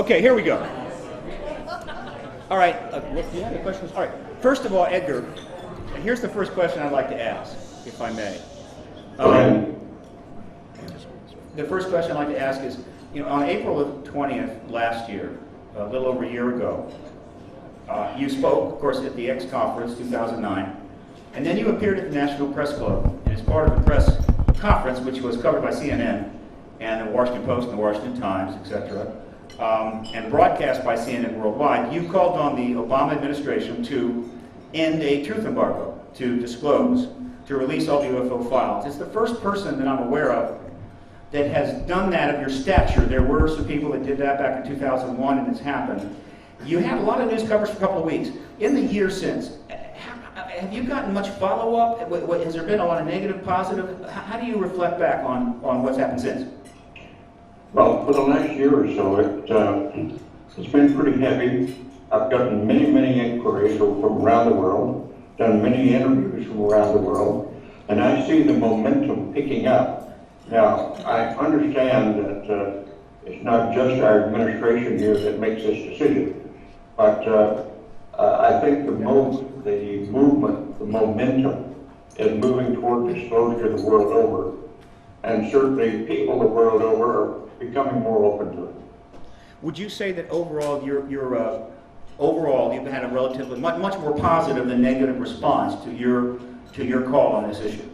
Okay, here we go. All right, do you have any questions? All right, first of all, Edgar, here's the first question I'd like to ask, if I may. The first question I'd like to ask is, on April the 20th last year, a little over a year ago, you spoke, of course, at the X conference 2009, and then you appeared at the National Press Club, and as part of the press conference, which was covered by CNN and the Washington Post and the Washington Times, etc., and broadcast by CNN worldwide, you called on the Obama administration to end a truth embargo, to disclose, to release all the UFO files. It's the first person that I'm aware of that has done that of your stature. There were some people that did that back in 2001, and it's happened. You had a lot of news coverage for a couple of weeks. In the year since, have you gotten much follow-up? Has there been a lot of negative, positive? How do you reflect back on what's happened since? Well, for the last year or so, it's been pretty heavy. I've gotten many, many inquiries from around the world, done many interviews from around the world, and I see the momentum picking up. Now, I understand that it's not just our administration here that makes this decision, but I think the movement, the momentum is moving toward disclosure the world over, and certainly people the world over are becoming more open to it. Would you say that overall, overall you've had a relatively much more positive than negative response to your call on this issue?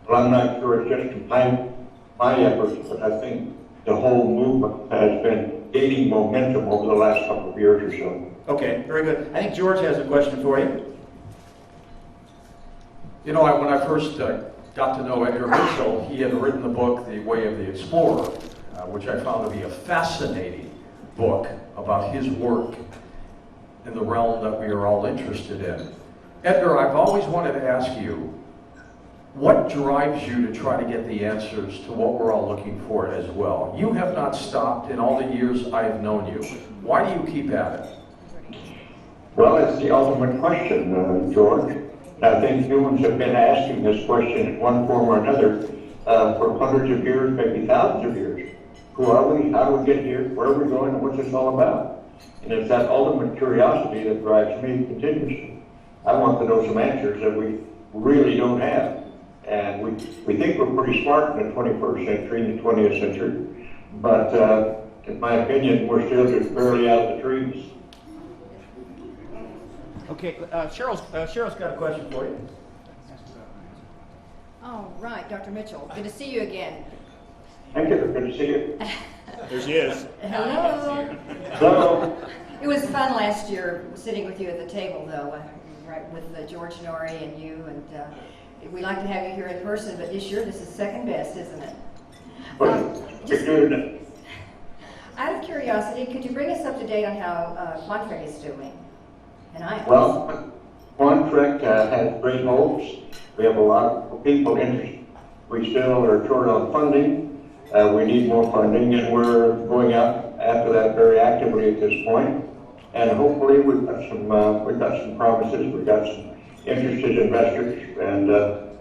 Well, I'm not sure it's just my efforts, but I think the whole movement has been gaining momentum over the last couple of years or so. Okay, very good. I think George has a question for you. When I first got to know Edgar Mitchell, he had written the book, The Way of the Explorer, which I found to be a fascinating book about his work in the realm that we are all interested in. Edgar, I've always wanted to ask you, what drives you to try to get the answers to what we're all looking for as well? You have not stopped in all the years I have known you. Why do you keep at it? Well, it's the ultimate question, George. I think humans have been asking this question in one form or another for hundreds of years, maybe thousands of years. Who are we? How do we get here? Where are we going? And what's this all about? And it's that ultimate curiosity that drives me continuously. I want to know some answers that we really don't have. And we think we're pretty smart in the 21st century, in the 20th century, but in my opinion, we're still just barely out of the trees. Okay, Cheryl's got a question for you. Oh, right, Dr. Mitchell. Good to see you again. Thank you. Good to see you. There she is. Hello. Hello. It was fun last year sitting with you at the table, though, right, with George Norrie and you, and we'd like to have you here in person, but this year this is second best, isn't it? Just out of curiosity, could you bring us up to date on how Quantrek is doing? And well, Quantrek has great hopes. We have a lot of people interested. We still are short on funding. We need more funding, and we're going out after that very actively at this point. And hopefully we've got some promises. We've got some interested investors, and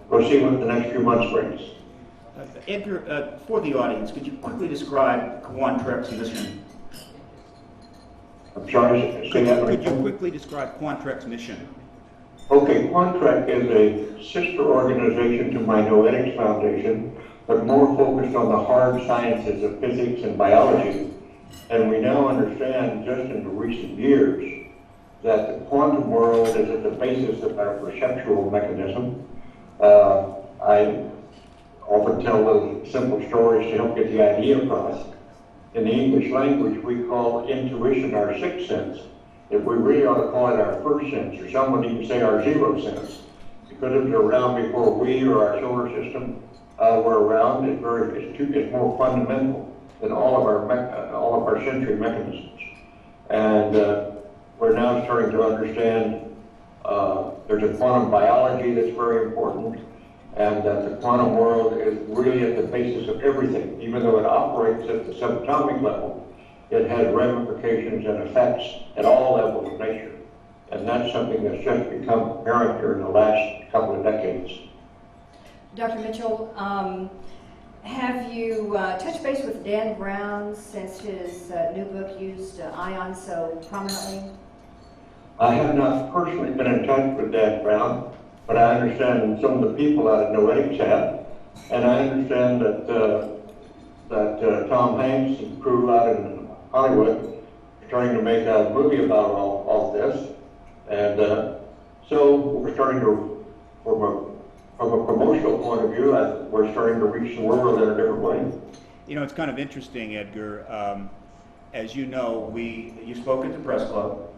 we'll see what the next few months brings. Edgar, for the audience, could you quickly describe Quantrek's mission? I'm sorry, say that Could you again. quickly describe Quantrek's mission? Okay, Quantrek is a sister organization to my Noetics Foundation, but more focused on the hard sciences of physics and biology. And we now understand, just in the recent years, that the quantum world is at the basis of our perceptual mechanism. I often tell little simple stories to help get the idea across. In the English language, we call intuition our sixth sense. If we really ought to call it our first sense, or someone even say our zero sense, because it was around before we or our solar system were around. It's more fundamental than all of our sensory mechanisms, and we're now starting to understand there's a quantum biology that's very important, and that the quantum world is really at the basis of everything. Even though it operates at the subatomic level, it has ramifications and effects at all levels of nature. And that's something that's just become apparent here in the last couple of decades. Dr. Mitchell, Have you touched base with Dan Brown since his new book used ion so prominently? I have not personally been in touch with Dan Brown, but I understand some of the people out at Noetics have, and I understand that Tom Hanks and crew out in Hollywood are trying to make a movie about all this, and so we're starting to, from a promotional point of view, we're starting to reach the world in a different way. You know, it's kind of interesting, Edgar. As you know, you spoke at the press club.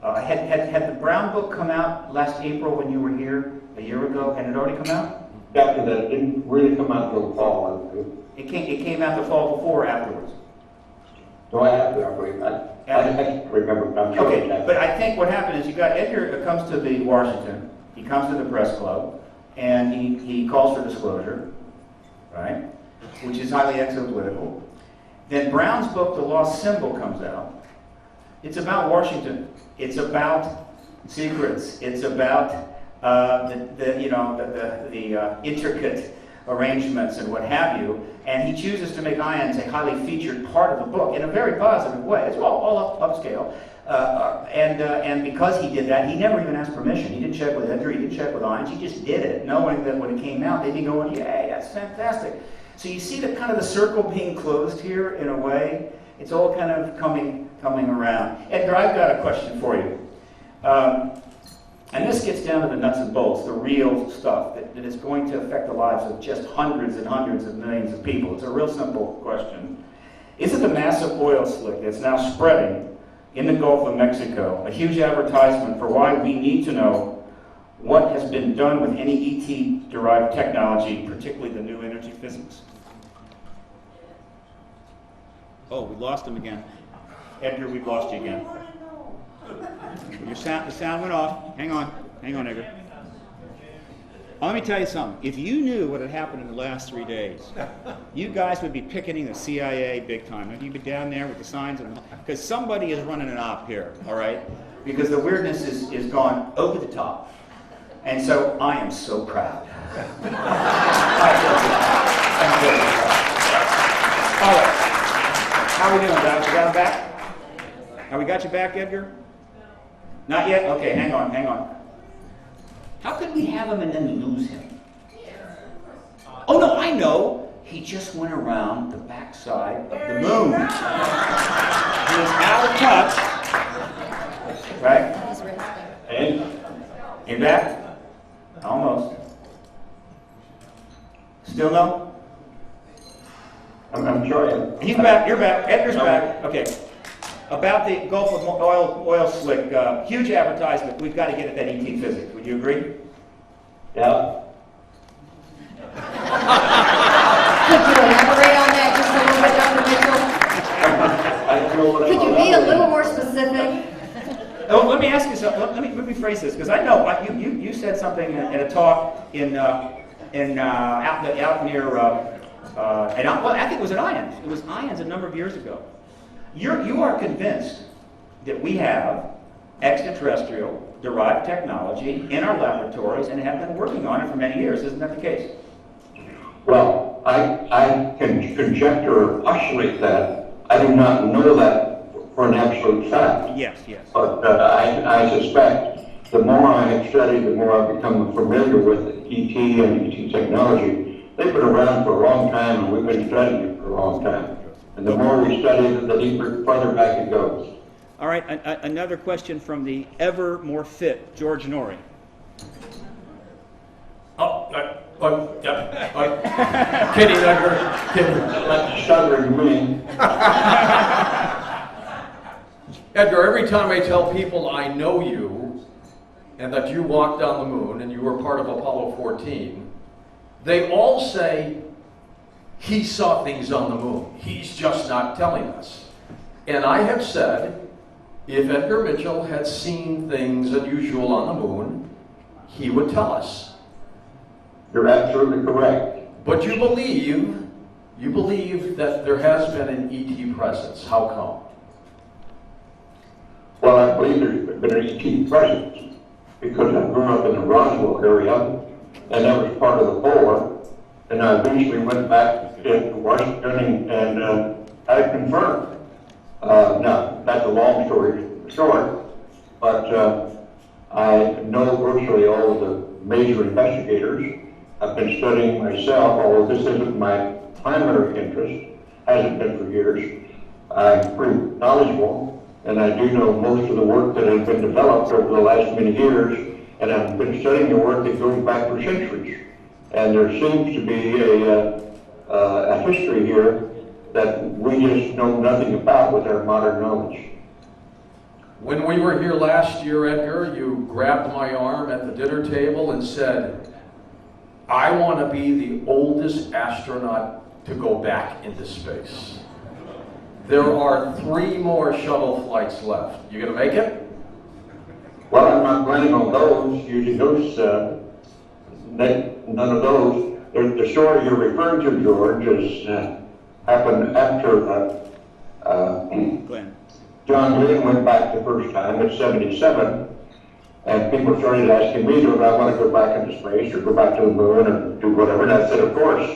Had the Brown book come out last April when you were here a year ago? Had it already come out? After that, it didn't really come out until the fall. It came out the fall before or afterwards? So I have to, I can't remember. I'm sure Okay, but I think what happened is you got Edgar comes to the Washington, he comes to the press club, and he calls for disclosure, right? Which is highly exopolitical. Then Brown's book, The Lost Symbol, comes out. It's about Washington. It's about secrets. It's about the intricate arrangements and what have you. And he chooses to make ions a highly featured part of the book in a very positive way. It's all upscale. And because he did that, he never even asked permission. He didn't check with Edgar. He didn't check with ions. He just did it, knowing that when it came out, they'd be going, "Yay, that's fantastic." So you see the kind of the circle being closed here in a way. It's all kind of coming around. Edgar, I've got a question for you. And this gets down to the nuts and bolts, the real stuff that is going to affect the lives of just hundreds and hundreds of millions of people. It's a real simple question. Isn't the massive oil slick that's now spreading in the Gulf of Mexico a huge advertisement for why we need to know what has been done with any ET-derived technology, particularly the new energy physics? Oh, we lost him again. Edgar, we've lost you again. The sound went off. Hang on, Edgar. Let me tell you something. If you knew what had happened in the last 3 days, you guys would be picketing the CIA big time. You'd be down there with the signs, because somebody is running an op here, all right? Because the weirdness is gone over the top. And so I am so proud. I'm very proud. All right. How are we doing, guys? We got him back? Have we got you back, Edgar? Not yet? Okay, hang on. How could we have him and then lose him? Oh, no, I know. He just went around the backside of the moon. He was out of touch. Right? And you back? Almost. Still no? I'm trying. He's back. You're back. Edgar's back. Okay. About the Gulf of oil slick, huge advertisement. We've got to get at that ET physics. Would you agree? Yeah. Could you elaborate on that just a little bit, Dr. Mitchell? I don't know what I'm Could you be a little more specific? Oh, let me ask you something. Let me phrase this, because I know you said something in a talk out near. Well, I think it was at Ions. It was Ions a number of years ago. You are convinced that we have extraterrestrial derived technology in our laboratories and have been working on it for many years. Isn't that the case? Well, I can conjecture or postulate that. I do not know that for an absolute fact. Yes. But I suspect the more I have studied, the more I've become familiar with ET and ET technology. They've been around for a long time, and we've been studying it for a long time. And the more we study it, the deeper, further back it goes. All right, another question from the ever more fit George Norrie. Kidding, Edgar. Kidding. That's stuttering me. Edgar, every time I tell people I know you and that you walked on the moon and you were part of Apollo 14, they all say, he saw things on the moon. He's just not telling us. And I have said, if Edgar Mitchell had seen things unusual on the moon, he would tell us. You're absolutely correct. But you believe that there has been an ET presence. How come? Well, I believe there's been an ET presence because I grew up in the Roswell area, and that was part of the polar. And I eventually went back to Washington and had it confirmed. Now, that's a long story short, but I know virtually all of the major investigators. I've been studying myself, although this isn't my primary interest, hasn't been for years. I'm pretty knowledgeable, and I do know most of the work that has been developed over the last many years, and I've been studying the work that goes back for centuries. And there seems to be a history here that we just know nothing about with our modern knowledge. When we were here last year, Edgar, you grabbed my arm at the dinner table and said, I want to be the oldest astronaut to go back into space. There are 3 more shuttle flights left. You gonna make it? Well, I'm not planning on those, using those, none of those. The story you're referring to, George, is happened after Glenn. John Glenn went back the first time at 77, and people started asking me, do I want to go back into space or go back to the moon or do whatever, and I said, of course,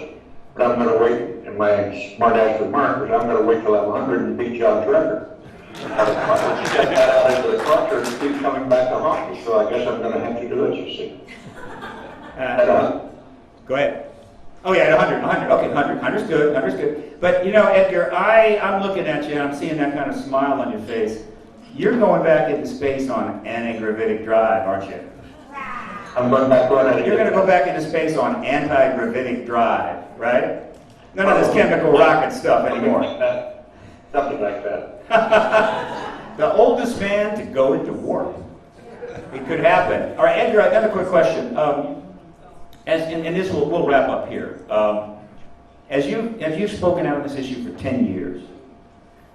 but I'm going to wait, and my smart ass remark was, I'm going to wait till I'm 100 and beat John's record. I set that out into the culture and keep coming back to haunt me, so I guess I'm going to have to do it, you see. Go ahead. Oh yeah, 100, okay, 100, understood. But you know, Edgar, I'm looking at you and I'm seeing that kind of smile on your face. You're going back into space on anti-gravitic drive, aren't you? I'm going back on it. You're going to go back into space on anti-gravitic drive, right? None of this chemical rocket stuff anymore. Something like that. The oldest man to go into warp. It could happen. All right, Edgar, I've got a quick question. And this we'll wrap up here. As you've spoken out on this issue for 10 years,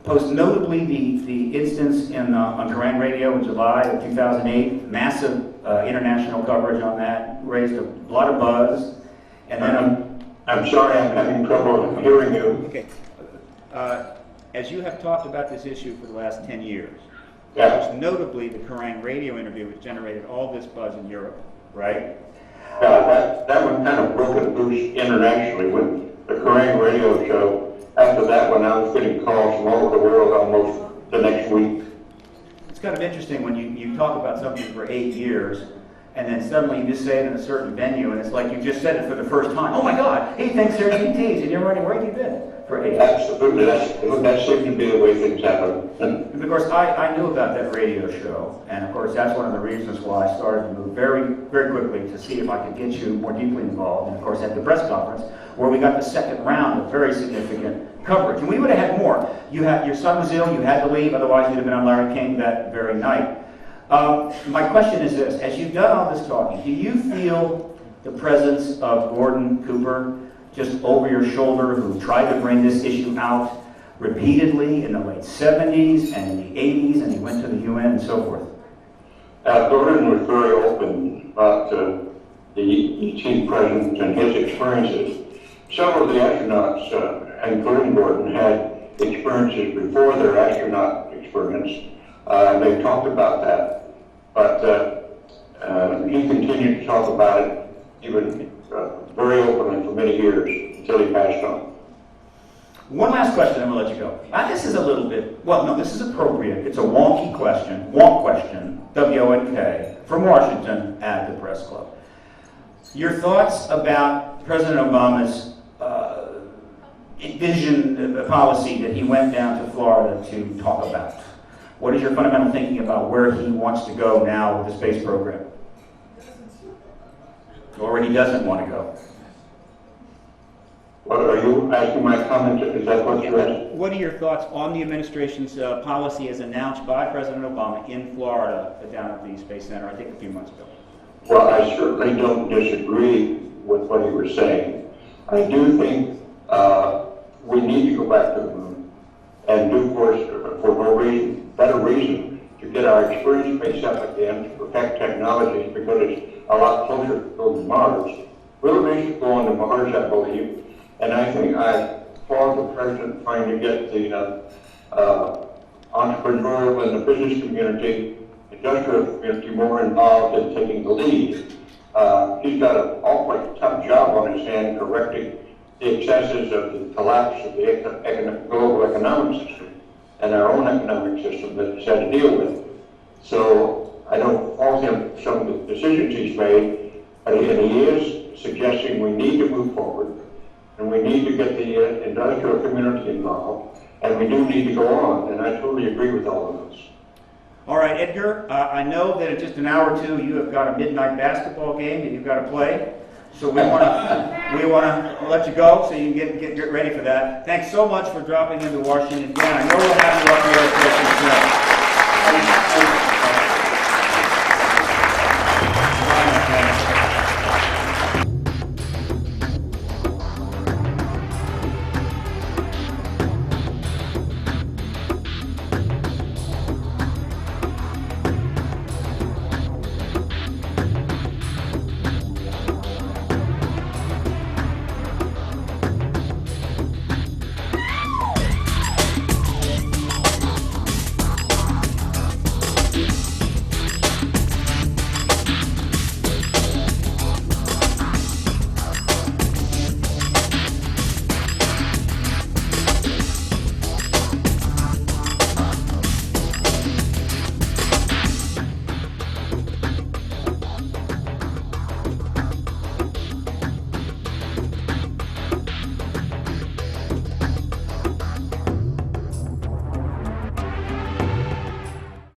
most notably the instance on Kerrang! Radio in July of 2008, massive international coverage on that, raised a lot of buzz. And then I'm sorry, I'm having trouble hearing you. Okay. As you have talked about this issue for the last 10 years, Yeah. most notably the Kerrang! Radio interview, which generated all this buzz in Europe, right? That one kind of broke it loose internationally with the Kerrang! Radio show. After that one, I was getting calls from all over the world almost the next week. It's kind of interesting when you talk about something for 8 years, and then suddenly you just say it in a certain venue, and it's like you just said it for the first time. Oh my God, he thinks they're ETs, and you're wondering where have you been for 8 years? Absolutely, that seems to be the way things happen. And of course, I knew about that radio show, and of course, that's one of the reasons why I started to move very, very quickly to see if I could get you more deeply involved. And of course, at the press conference, where we got the second round of very significant coverage. And we would have had more. Your son was ill, you had to leave, otherwise you'd have been on Larry King that very night. My question is this: as you've done all this talking, do you feel the presence of Gordon Cooper just over your shoulder, who tried to bring this issue out repeatedly in the late 70s and in the 80s, and he went to the UN and so forth? Gordon was very open about the ET presence and his experiences. Several of the astronauts, including Gordon, had experiences before their astronaut experience. They talked about that, but he continued to talk about it even very openly for many years until he passed on. One last question, then we'll let you go. This is a little bit, well, no, this is appropriate. It's a wonky question, wonk question, W-O-N-K, from Washington at the Press Club. Your thoughts about President Obama's vision policy that he went down to Florida to talk about? What is your fundamental thinking about where he wants to go now with the space program? Or where he doesn't want to go? What are you asking my comment? Is that what you're asking? What are your thoughts on the administration's policy as announced by President Obama in Florida down at the Space Center, I think a few months ago? Well, I certainly don't disagree with what you were saying. I do think we need to go back to the moon and do for no reason, better reason, to get our experience base up again, to perfect technologies, because it's a lot closer to go to Mars. Really reason to go on to Mars, I believe, and I think I applaud the president trying to get the entrepreneurial and the business community, industrial community more involved in taking the lead. He's got an awfully tough job on his hand correcting the excesses of the collapse of the global economic system and our own economic system that he's had to deal with. So I don't fault him for some of the decisions he's made, and he is suggesting we need to move forward, and we need to get the industrial community involved, and we do need to go on, and I totally agree with all of those. All right, Edgar, I know that in just an hour or two you have got a midnight basketball game that you've got to play. So we want to let you go so you can get ready for that. Thanks so much for dropping into Washington again. I know we'll have you up here at Christmas.